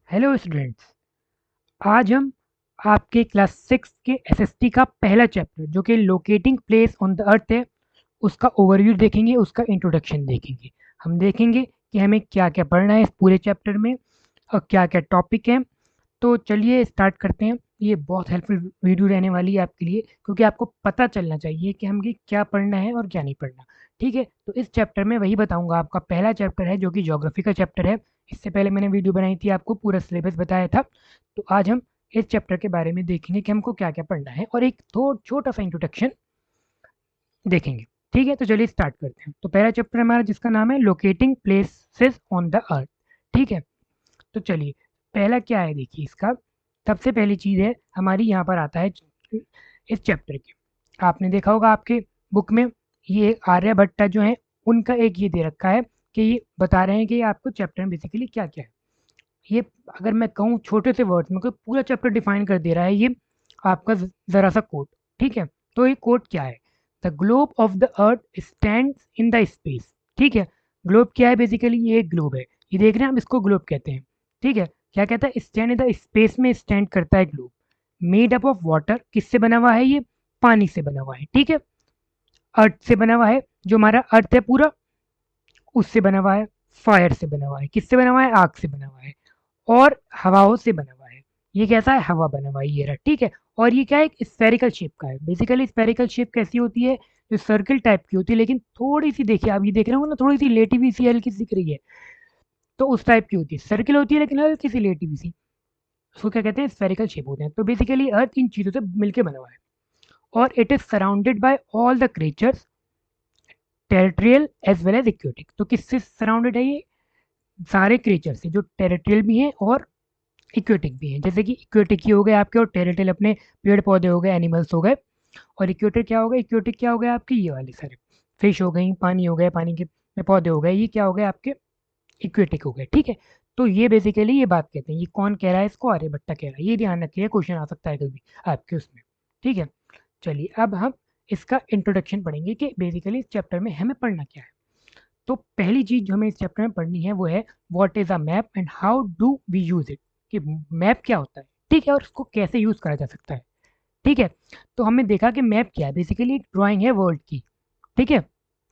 Hello students. आज हम आपके क्लास 6 के एसएसटी का पहला चैप्टर जो कि लोकेटिंग प्लेस ऑन द अर्थ है उसका ओवरव्यू देखेंगे, उसका इंट्रोडक्शन देखेंगे। हम देखेंगे कि हमें क्या क्या पढ़ना है इस पूरे चैप्टर में और क्या क्या टॉपिक है। तो चलिए स्टार्ट करते हैं। ये बहुत हेल्पफुल वीडियो रहने वाली है आपके लिए, क्योंकि आपको पता चलना चाहिए कि हमें क्या पढ़ना है और क्या नहीं पढ़ना। ठीक है, तो इस चैप्टर में वही बताऊंगा। आपका पहला चैप्टर है जो कि ज्योग्राफी का चैप्टर है। इससे पहले मैंने वीडियो बनाई थी, आपको पूरा सिलेबस बताया था। तो आज हम इस चैप्टर के बारे में देखेंगे कि हमको क्या क्या पढ़ना है और एक छोटा सा इंट्रोडक्शन देखेंगे। ठीक है, तो चलिए स्टार्ट करते हैं। तो पहला चैप्टर हमारा जिसका नाम है locating places on the earth. ठीक है, तो चलिए पहला क्या है देखिए इसका। सबसे पहली चीज़ है हमारी, यहाँ पर आता है इस चैप्टर की। आपने देखा होगा आपके बुक में, ये आर्यभट्टा जो है उनका एक ये दे रखा है कि ये बता रहे हैं कि आपको चैप्टर में बेसिकली क्या क्या है। ये अगर मैं कहूँ छोटे से वर्ड्स में कोई पूरा चैप्टर डिफाइन कर दे रहा है ये आपका ज़रा सा कोट। ठीक है, तो ये कोट क्या है? The globe of the earth stands in the space. ठीक है, ग्लोब क्या है? बेसिकली ये एक ग्लोब है, ये देख रहे हैं हम, इसको ग्लोब कहते हैं। ठीक है, क्या कहता है? स्टैंड इन द स्पेस में स्टैंड करता है globe. Made up of water, किससे बना हुआ है ये? पानी से बना हुआ है। ठीक है, अर्थ से बना हुआ है, जो हमारा अर्थ है पूरा उससे बना हुआ है। फायर से बना हुआ है, किससे बना हुआ है? आग से बना हुआ है। और हवाओं से बना हुआ है। ये कैसा है? हवा बना हुआ है, ये रहा। ठीक है, और ये क्या है? एक स्फेरिकल शेप का है। बेसिकली स्फेरिकल शेप कैसी होती है? जो सर्कल टाइप की होती है, लेकिन थोड़ी सी देखिए, आप ये देख रहे हो ना, थोड़ी सी लेटी सी हल्की सी दिख रही है। तो उस टाइप की होती है, सर्कल होती है लेकिन हल्की सी लेटी सी। उसको क्या कहते हैं? स्फेरिकल शेप होते हैं। तो बेसिकली अर्थ इन चीज़ों से मिलकर बना हुआ है। और it is surrounded by all the creatures, territorial as well as aquatic. तो किससे सराउंडेड है ये? सारे क्रिएचर से, जो टेरिtoriयल भी हैं और इक्वेटिक भी हैं। जैसे कि इक्वेटिक ही हो गए आपके, और टेरिtoriयल अपने पेड़ पौधे हो गए, एनिमल्स हो गए। और इक्वेटिक क्या हो गए? इक्वेटिक क्या हो गए आपके? ये वाले सारे फिश हो गई, पानी हो गए, पानी के में पौधे हो गए, ये क्या हो गए आपके? इक्वेटिक हो गए। ठीक है, तो ये बेसिकली ये बात कहते हैं। ये कौन कह रहा है इसको? आर्यभट्टा कह रहा है। ये ध्यान रखिए, क्वेश्चन आ सकता है कभी आपके उसमें। ठीक है, चलिए अब हम इसका इंट्रोडक्शन पढ़ेंगे कि बेसिकली इस चैप्टर में हमें पढ़ना क्या है। तो पहली चीज जो हमें इस चैप्टर में पढ़नी है वो है what is a map and how do we use it. कि मैप क्या होता है, ठीक है, और उसको कैसे यूज करा जा सकता है। ठीक है, तो हमने देखा कि मैप क्या है? बेसिकली एक ड्राइंग है वर्ल्ड की। ठीक है,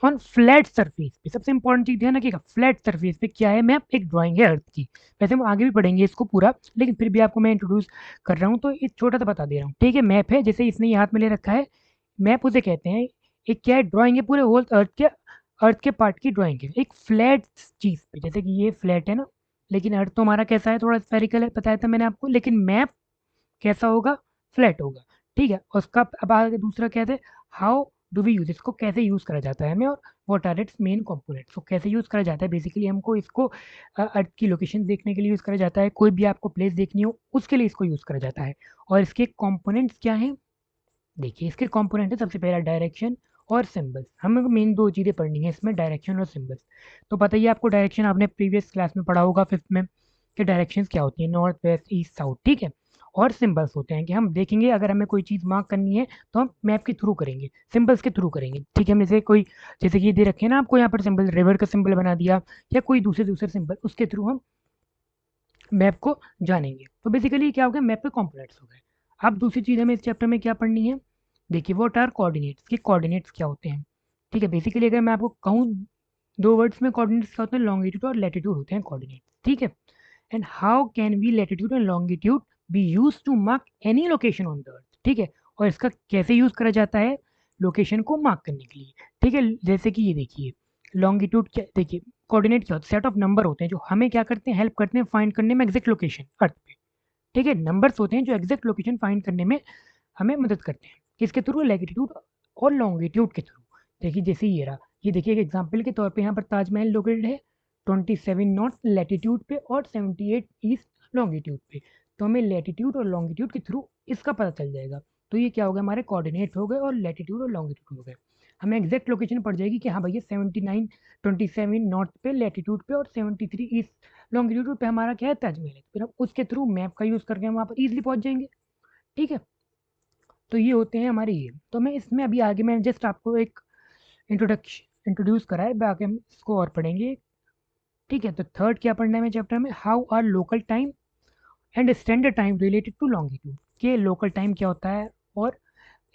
ऑन फ्लैट सरफेस पे। सबसे इंपॉर्टेंट चीज ध्यान रखिएगा, फ्लैट सरफेस पे क्या है? मैप एक ड्राइंग है अर्थ की। वैसे हम आगे भी पढ़ेंगे इसको पूरा, लेकिन फिर भी आपको मैं इंट्रोड्यूस कर रहा हूँ तो एक छोटा सा बता दे रहा हूँ। ठीक है, मैप है, जैसे इसने ये हाथ में ले रखा है, मैप उसे कहते हैं। एक क्या है? ड्राइंग है पूरे होल अर्थ के पार्ट की ड्राइंग है एक फ्लैट चीज पे। जैसे कि ये फ्लैट है ना, लेकिन अर्थ तो हमारा कैसा है? थोड़ा स्फेरिकल है, बताया था मैंने आपको। लेकिन मैप कैसा होगा? फ्लैट होगा। ठीक है, और उसका अब आगे दूसरा कहते हैं हाउ डू वी यूज, इसको कैसे यूज करा जाता है हमें, और what are its main components. तो कैसे यूज करा जाता है? बेसिकली हमको इसको अर्थ की लोकेशन देखने के लिए यूज करा जाता है, कोई भी आपको प्लेस देखनी हो उसके लिए इसको यूज करा जाता है। और इसके कंपोनेंट्स क्या हैं? देखिए इसके कंपोनेंट है, सबसे पहला डायरेक्शन और सिंबल्स। हमें मेन दो चीज़ें पढ़नी है इसमें, डायरेक्शन और सिंबल्स। तो बताइए आपको डायरेक्शन आपने प्रीवियस क्लास में पढ़ा होगा फिफ्थ में, कि डायरेक्शंस क्या होती है? North, west, east, south. ठीक है, और सिंबल्स होते हैं कि हम देखेंगे अगर हमें कोई चीज़ मार्क करनी है तो हम मैप के थ्रू करेंगे, सिंबल्स के थ्रू करेंगे। ठीक है, हम जैसे कोई, जैसे कि ये दे रखे हैं ना आपको यहाँ पर सिंबल, रिवर का सिंबल बना दिया या कोई दूसरे दूसरे सिंबल, उसके थ्रू हम मैप को जानेंगे। तो बेसिकली क्या हो गया? मैप के कॉम्पोनेंट्स हो गए। अब दूसरी चीज़ हमें इस चैप्टर में क्या पढ़नी है? देखिए व्हाट आर कोऑर्डिनेट्स, कि कोऑर्डिनेट्स क्या होते हैं। ठीक है, बेसिकली अगर मैं आपको कहूँ दो वर्ड्स में, कोऑर्डिनेट्स क्या होते हैं? लॉन्गिट्यूड और लैटिट्यूड होते हैं कोऑर्डिनेट्स। ठीक है, and how can we latitude and longitude be use to mark any location on the earth. ठीक है, और इसका कैसे यूज करा जाता है लोकेशन को मार्क करने के लिए। ठीक है, जैसे कि ये देखिए लॉन्गिट्यूड क्या, देखिए कोऑर्डिनेट क्या होता है? सेट ऑफ नंबर होते हैं जो हमें क्या करते हैं? हेल्प करते हैं फाइंड करने में एग्जैक्ट लोकेशन अर्थ पे। ठीक है, नंबर्स होते हैं जो एग्जैक्ट लोकेशन फाइंड करने में हमें मदद करते हैं। किसके थ्रू? लैटिट्यूड और लॉन्गिट्यूड के थ्रू। देखिए जैसे ये रहा, ये देखिए एक एग्जाम्पल के तौर पे यहाँ पर ताजमहल लोकेटेड है 27 नॉर्थ लैटिट्यूड पे और 78 ईस्ट लॉन्गिट्यूड पे। तो हमें लैटिट्यूड और लॉन्गिट्यूड के थ्रू इसका पता चल जाएगा। तो ये क्या हो गया? हमारे कोऑर्डिनेट हो गए और लैटिट्यूड और लॉन्गिट्यूड हो गए। हमें एग्जैक्ट लोकेशन पड़ जाएगी कि हाँ भैया 79 27 नॉर्थ पे लैटिट्यूड पे और 73 ईस्ट लॉन्गिट्यूड पे हमारा क्या है? ताजमहल है। फिर हम उसके थ्रू मैप का यूज़ करके हम वहाँ पर ईजिली पहुँच जाएंगे। ठीक है, तो ये होते हैं हमारे ये। तो मैं इसमें अभी आगे मैं जस्ट आपको एक इंट्रोड्यूस करा है, बाकी हम इसको और पढ़ेंगे। ठीक है, तो थर्ड क्या पढ़ना है हमें चैप्टर में? How are local time and standard time related to longitude, के लोकल टाइम क्या होता है और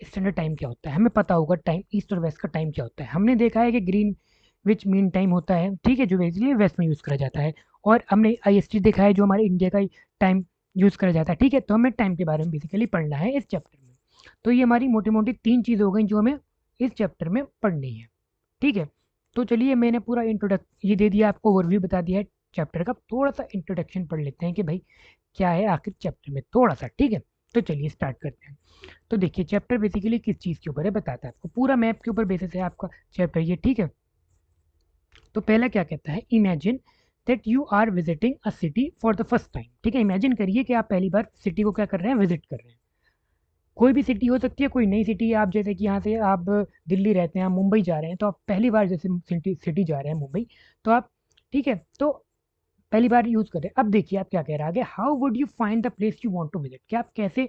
स्टैंडर्ड टाइम क्या होता है, हमें पता होगा टाइम ईस्ट और वेस्ट का टाइम क्या होता है। हमने देखा है कि ग्रीन विच मीन टाइम होता है, ठीक है, जो बेसिकली वेस्ट में यूज़ करा जाता है, और हमने IST देखा है जो हमारे इंडिया का टाइम यूज़ करा जाता है, ठीक है। तो हमें टाइम के बारे में बेसिकली पढ़ना है इस चैप्टर में। तो ये हमारी मोटी मोटी 3 चीज़ हो गई जो हमें इस चैप्टर में पढ़नी है, ठीक है। तो चलिए मैंने पूरा इंट्रोडक्ट ये दे दिया आपको, ओवरव्यू बता दिया है चैप्टर का, थोड़ा सा इंट्रोडक्शन पढ़ लेते हैं कि भाई क्या है आखिर चैप्टर में थोड़ा सा, ठीक है। तो चलिए स्टार्ट करते हैं। तो देखिए चैप्टर बेसिकली किस चीज़ के ऊपर है बताता है आपको, पूरा मैप के ऊपर बेसिस है आपका चैप्टर ये, ठीक है। तो पहला क्या कहता है, imagine that you are visiting a city for the first time, ठीक है। इमेजिन करिए कि आप पहली बार सिटी को क्या कर रहे हैं, विजिट कर रहे हैं। कोई भी सिटी हो सकती है, कोई नई सिटी, आप जैसे कि यहाँ से आप दिल्ली रहते हैं, आप मुंबई जा रहे हैं, तो आप पहली बार जैसे सिटी जा रहे हैं मुंबई, तो आप, ठीक है, तो पहली बार यूज़ कर रहे हैं। अब देखिए आप क्या कह रहा है आगे, how would you find the place you want to visit, कि आप कैसे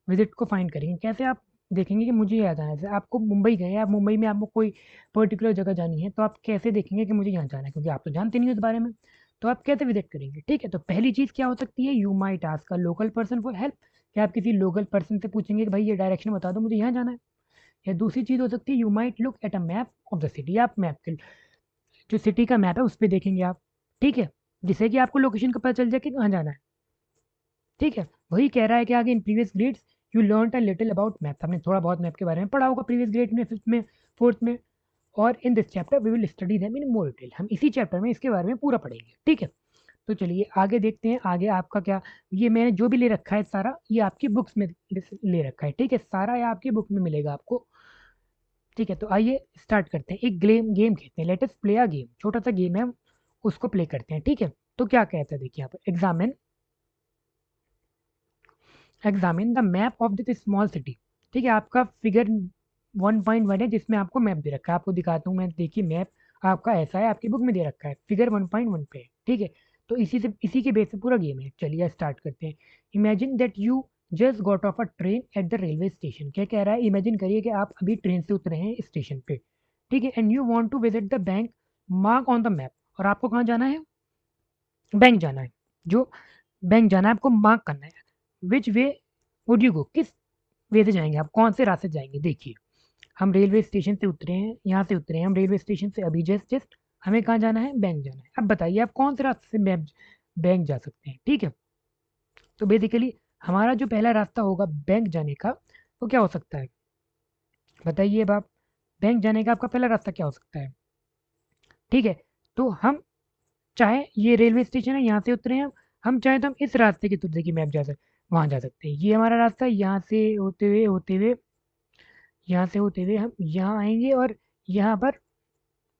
विजिट को फाइंड करेंगे, कैसे आप देखेंगे कि मुझे यहाँ जाना है। जैसे आपको मुंबई गए हैं, आप मुंबई में आपको कोई पर्टिकुलर जगह जानी है, तो आप कैसे देखेंगे कि मुझे यहाँ जाना है, क्योंकि आप तो जानते नहीं हो इस बारे में। तो आप कैसे विजिट करेंगे, ठीक है। तो पहली चीज़ क्या हो सकती है, you might ask a local person for help, कि आप किसी लोकल पर्सन से पूछेंगे कि भाई ये डायरेक्शन बता दो, मुझे यहाँ जाना है। या दूसरी चीज़ हो सकती है, you might look at a map of the city, आप मैप के जो सिटी का मैप है उस पर देखेंगे आप, ठीक है, जिससे कि आपको लोकेशन का पता चल जाए कि कहाँ जाना है, ठीक है। वही कह रहा है कि आगे in previous grades you learn a little about map, हमने थोड़ा बहुत मैप के बारे में पढ़ा होगा प्रीवियस ग्रेड में, फिफ्थ में, फोर्थ में, और in this chapter we will study them in more detail, हम इसी चैप्टर में इसके बारे में पूरा पढ़ेंगे, ठीक है। तो चलिए आगे देखते हैं, आगे आपका क्या, ये मैंने जो भी ले रखा है सारा ये आपकी बुक्स में ले रखा है, ठीक है, सारा ये आपकी बुक में मिलेगा आपको, ठीक है। तो आइए स्टार्ट करते हैं, एक गेम गेम खेलते हैं, let us play a game, छोटा सा गेम है, उसको प्ले करते हैं, ठीक है। तो क्या कहता है देखिए यहाँ पर, examine the map of this small city, ठीक है। आपका फिगर 1.1 है जिसमें आपको मैप दे रखा है, आपको दिखाता हूँ मैं, देखिए मैप आपका ऐसा है, आपकी बुक में दे रखा है, फिगर 1.1 पे है, ठीक है। तो इसी के बेस पे पूरा गेम है, चलिए स्टार्ट करते हैं। Imagine that you just got of a train at the railway station, क्या कह रहा है, इमेजिन करिए कि आप अभी ट्रेन से उतरे हैं स्टेशन पे, ठीक है। And you want to visit the bank mark on the map, और आपको कहाँ जाना है, बैंक जाना है, जो बैंक जाना है आपको मार्क करना है। विच वे वुड यू गो, किस वे से जाएंगे आप, कौन से रास्ते से जाएंगे, देखिए हम रेलवे स्टेशन से उतरे हैं, यहाँ से उतरे हैं हम रेलवे स्टेशन से अभी जस्ट जस्ट, हमें कहाँ जाना है, बैंक जाना है। अब बताइए आप कौन से रास्ते से बैंक जा सकते हैं, ठीक है। तो बेसिकली हमारा जो पहला रास्ता होगा बैंक जाने का वो क्या हो सकता है, बताइए अब आप, बैंक जाने का आपका पहला रास्ता क्या हो सकता है, ठीक है। तो हम चाहे ये रेलवे स्टेशन है, यहाँ से उतरे हैं हम चाहे तो हम इस रास्ते के थ्रू देखिए मैप जा सकते, वहाँ जा सकते हैं, ये हमारा रास्ता है, यहाँ से होते हुए यहाँ से होते हुए हम यहाँ आएंगे और यहाँ पर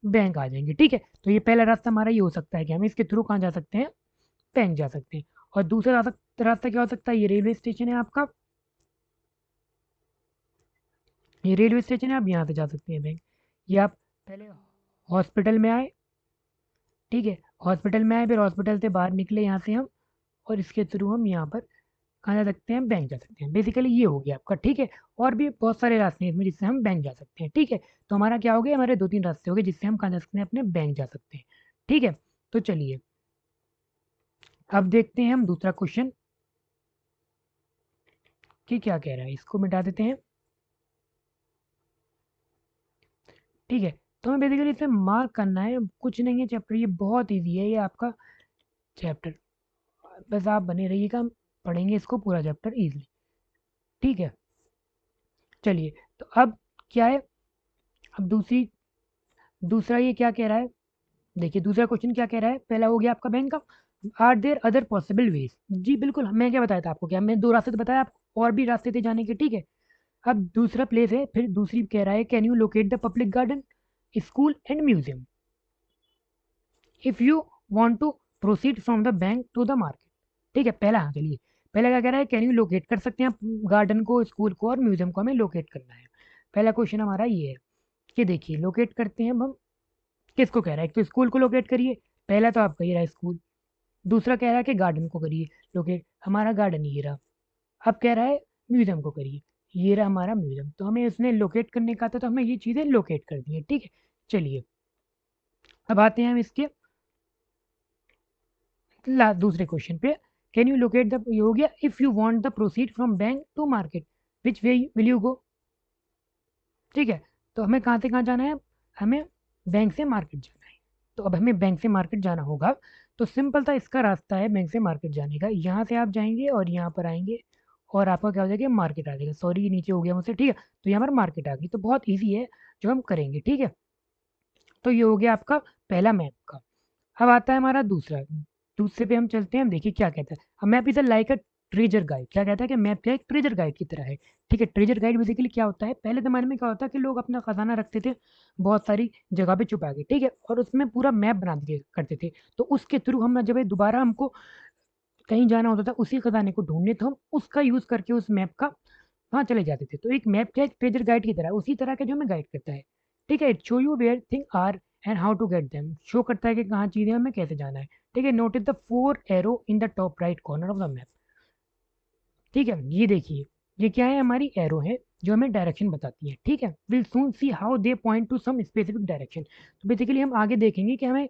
बैंक आ जाएंगे, ठीक है। तो ये पहला रास्ता हमारा ये हो सकता है कि हम इसके थ्रू कहाँ जा सकते हैं, बैंक जा सकते हैं। और दूसरा रास्ता क्या हो सकता है, ये रेलवे स्टेशन है आपका, ये रेलवे स्टेशन है, आप यहाँ से जा सकते हैं बैंक। ये आप पहले हॉस्पिटल में आए, ठीक है, हॉस्पिटल में आए, फिर हॉस्पिटल से बाहर निकले यहाँ से हम, और इसके थ्रू हम यहाँ पर कहाँ जा सकते हैं, बैंक जा सकते हैं, बेसिकली ये हो गया आपका, ठीक है। और भी बहुत सारे रास्ते हैं इसमें जिससे हम बैंक जा सकते हैं, ठीक है। तो हमारा क्या हो गया, हमारे 2-3 रास्ते हो गए जिससे हम कहाँ जा सकते हैं, अपने बैंक जा सकते हैं, ठीक है। तो चलिए अब देखते हैं हम दूसरा क्वेश्चन कि क्या कह रहा है, इसको मिटा देते हैं, ठीक है। तो हमें बेसिकली इसमें मार्क करना है, कुछ नहीं है चैप्टर, ये बहुत ईजी है ये आपका चैप्टर, बस आप बने रहिएगा, हम पढ़ेंगे इसको पूरा चैप्टर इजीली, ठीक है। चलिए तो अब क्या है, अब दूसरा ये क्या कह रहा है, देखिए दूसरा क्वेश्चन क्या कह रहा है, पहला हो गया आपका बैंक का, are there other possible ways, जी बिल्कुल, मैं क्या बताया था आपको, क्या मैं 2 रास्ते तो बताया आपको, और भी रास्ते थे जाने के, ठीक है। अब दूसरा प्लेस है, फिर दूसरी कह रहा है, can you locate the public garden, school and museum if you want to proceed from the bank to the market, ठीक है। पहला, हाँ चलिए, पहला क्या कह रहा है, कैन यू लोकेट कर सकते हैं आप गार्डन को, स्कूल को और म्यूजियम को, हमें लोकेट करना है। पहला क्वेश्चन हमारा ये है कि देखिए लोकेट करते हैं हम किसको कह रहा है, एक तो स्कूल को लोकेट करिए, पहला तो आप कही रहा है स्कूल, दूसरा कह रहा है कि गार्डन को करिए लोकेट, हमारा गार्डन ये रहा। अब कह रहा है म्यूजियम को करिए, ये रहा हमारा म्यूजियम, तो हमें उसने लोकेट करने का था, तो हमें ये चीज़ें लोकेट कर दी है, ठीक है। चलिए अब आते हैं हम इसके दूसरे क्वेश्चन पे, कैन यू लोकेट द, ये हो गया if you want the proceed from bank to market which way will you go. ठीक है, तो हमें कहाँ से कहाँ जाना है, हमें बैंक से मार्केट जाना है। तो अब हमें बैंक से मार्केट जाना होगा, तो सिंपल सा इसका रास्ता है बैंक से मार्केट जाने का। यहाँ से आप जाएंगे और यहाँ पर आएंगे और आपका क्या हो जाएगा, मार्केट आ जाएगा। सॉरी, ये नीचे हो गया मुझसे, ठीक है। तो यहाँ पर मार्केट आ गई, तो बहुत ईजी है जो हम करेंगे, ठीक है। तो ये हो गया आपका पहला मैप का। अब आता है हमारा दूसरा। दूसरे पे हम चलते हैं, हम देखिए क्या कहता है। अब map is a like a treasure guide. क्या कहता है कि मैप क्या है, एक ट्रेजर गाइड की तरह है। ठीक है, ट्रेजर गाइड बेसिकली क्या होता है, पहले ज़माने में क्या होता है कि लोग अपना खजाना रखते थे बहुत सारी जगह पे छुपा के, ठीक है, और उसमें पूरा मैप बना दिया करते थे। तो उसके थ्रू हम जब ये दोबारा हमको कहीं जाना होता था उसी खजाने को ढूंढने, तो हम उसका यूज़ करके उस मैप का वहाँ चले जाते थे। तो एक मैप क्या है, एक ट्रेजर गाइड की तरह है, उसी तरह का जो हमें गाइड करता है। ठीक है, it show you where thing are and how to get them. Show करता है कि कहाँ चीज़ें हमें कैसे जाना है। ठीक है, notice the 4 arrow in the top right corner of the map. ठीक है, ये देखिए, ये क्या है, हमारी एरो है जो हमें डायरेक्शन बताती है। ठीक है, will soon see how they point to some specific direction. तो बेसिकली हम आगे देखेंगे कि हमें,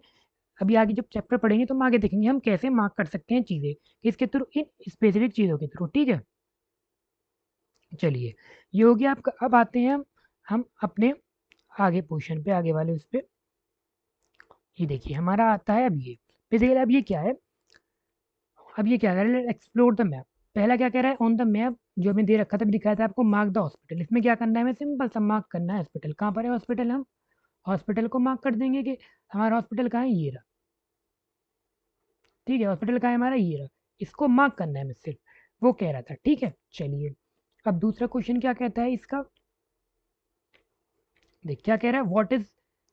अभी आगे जब चैप्टर पढ़ेंगे तो हम आगे देखेंगे हम कैसे मार्क कर सकते हैं चीज़ें, किसके थ्रू, इन स्पेसिफिक चीज़ों के थ्रू। ठीक है, चलिए, ये हो गया आपका। अब आते हैं हम अपने आगे पोर्शन पे, आगे वाले उस पे। ये देखिए हमारा आता है अब ये, बेसिकली अब ये क्या है, अब ये क्या कह रहा है, एक्सप्लोर द मैप। पहला क्या कह रहा है, ऑन द मैप जो हमें दे रखा था, दिखाया था आपको, मार्क द हॉस्पिटल। इसमें क्या करना है, हमें सिंपल सा मार्क करना है हॉस्पिटल। कहाँ पर है हॉस्पिटल, हम हॉस्पिटल को मार्क कर देंगे कि हमारा हॉस्पिटल कहाँ है, ये रहा। ठीक है, हॉस्पिटल कहाँ है हमारा, ये रहा। इसको मार्क करना है हमें सिर्फ, वो कह रहा था। ठीक है, चलिए, अब दूसरा क्वेश्चन क्या कहता है इसका, देख क्या कह रहा है, what is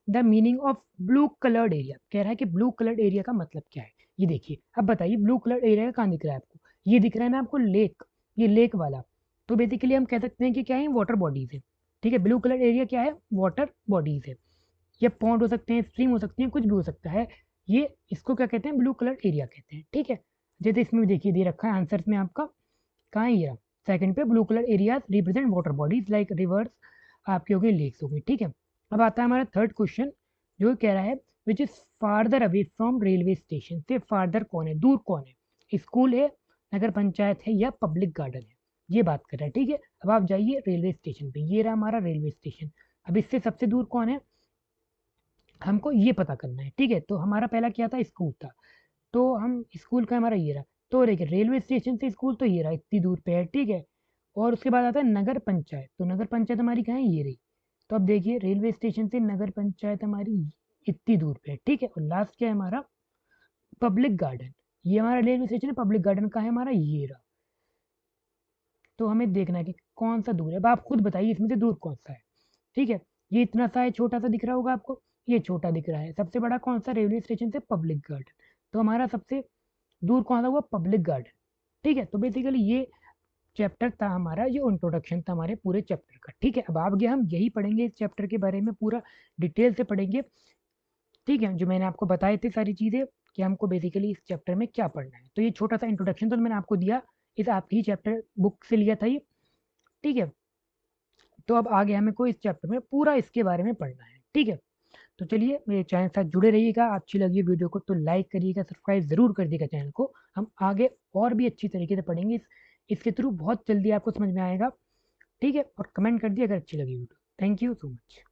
the meaning of blue coloured area. कह रहा है कि ब्लू कलर्ड एरिया का मतलब क्या है। ये देखिए, अब बताइए ब्लू कलर्ड एरिया कहाँ दिख रहा है आपको, ये दिख रहा है ना आपको लेक, ये लेक वाला। तो बेसिकली हम कह सकते हैं कि क्या है, वाटर बॉडीज है। ठीक है, ब्लू कलर एरिया क्या है, वाटर बॉडीज है। ये पॉन्ड हो सकते हैं, स्ट्रीम हो सकती है, कुछ भी हो सकता है। ये इसको क्या कहते हैं, ब्लू कलर एरिया कहते हैं। ठीक है, जैसे इसमें भी देखिए दे रखा है आंसर में आपका, कहाँ है ये, सेकंड पे, blue colour areas represent water bodies like reverse, आपकी हो गई लेक्स हो गई। ठीक है, अब आता है हमारा थर्ड क्वेश्चन, जो कह रहा है which is farther away from railway station. से फार्दर कौन है, दूर कौन है, स्कूल है, नगर पंचायत है, या पब्लिक गार्डन है, ये बात कर रहा है। ठीक है, अब आप जाइए रेलवे स्टेशन पे, ये रहा हमारा रेलवे स्टेशन। अब इससे सबसे दूर कौन है, हमको ये पता करना है। ठीक है, तो हमारा पहला क्या था, स्कूल था, तो हम स्कूल का हमारा ये रहा। तो देखिए रेलवे स्टेशन से स्कूल तो ये रहा, इतनी दूर पे है। ठीक है, और उसके बाद आता है नगर पंचायत। तो नगर पंचायत हमारी कहाँ है, ये रही। तो अब देखिए रेलवे स्टेशन से नगर पंचायत हमारी इतनी दूर पे है। ठीक है, और लास्ट क्या है हमारा, पब्लिक गार्डन। ये हमारा रेलवे स्टेशन है, पब्लिक गार्डन का है हमारा ये रहा। तो हमें देखना है कि कौन सा दूर है। अब आप खुद बताइए इसमें से दूर कौन सा है। ठीक है, ये इतना सा है, छोटा सा दिख रहा होगा आपको, ये छोटा दिख रहा है। सबसे बड़ा कौन सा, रेलवे स्टेशन से पब्लिक गार्डन। तो हमारा सबसे दूर कौन सा हुआ, पब्लिक गार्डन। ठीक है, तो बेसिकली ये चैप्टर था हमारा, ये इंट्रोडक्शन था हमारे पूरे चैप्टर का। ठीक है, अब आगे हम यही पढ़ेंगे, इस चैप्टर के बारे में पूरा डिटेल से पढ़ेंगे। ठीक है, जो मैंने आपको बताए थे सारी चीज़ें कि हमको बेसिकली इस चैप्टर में क्या पढ़ना है। तो ये छोटा सा इंट्रोडक्शन तो मैंने आपको दिया, इस आपकी ही चैप्टर बुक से लिया था ये। ठीक है, तो अब आगे हमें को इस चैप्टर में पूरा इसके बारे में पढ़ना है। ठीक है, तो चलिए मेरे चैनल के साथ जुड़े रहिएगा। अच्छी लगी वीडियो को तो लाइक करिएगा, सब्सक्राइब ज़रूर कर दिएगा चैनल को। हम आगे और भी अच्छी तरीके से पढ़ेंगे, इसके थ्रू बहुत जल्दी आपको समझ में आएगा। ठीक है, और कमेंट कर दिए अगर अच्छी लगी video. Thank you so much.